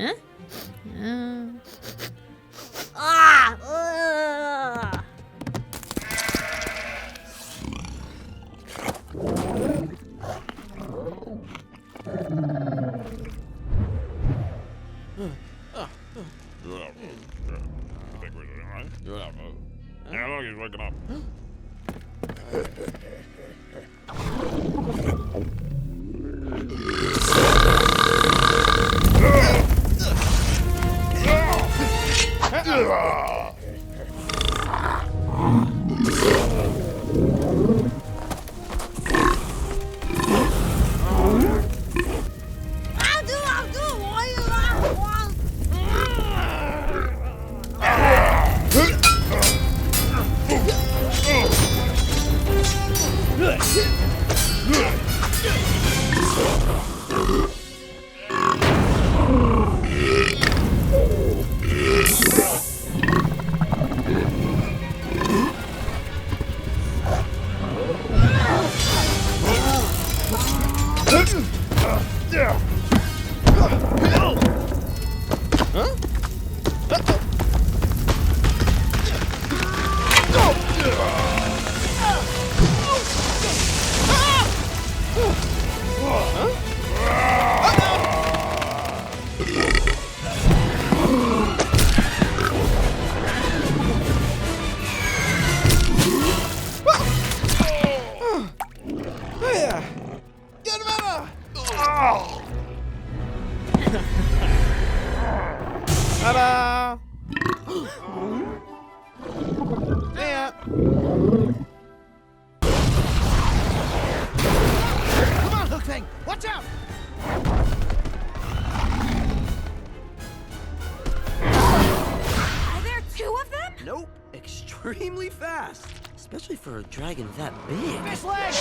Huh? Ah! Ugh. Yeah, look, he's waking up. Ta-da! Yeah. Come on, Hook Thing! Watch out! Are there two of them? Nope. Extremely fast. Especially for a dragon that big. Fish leg!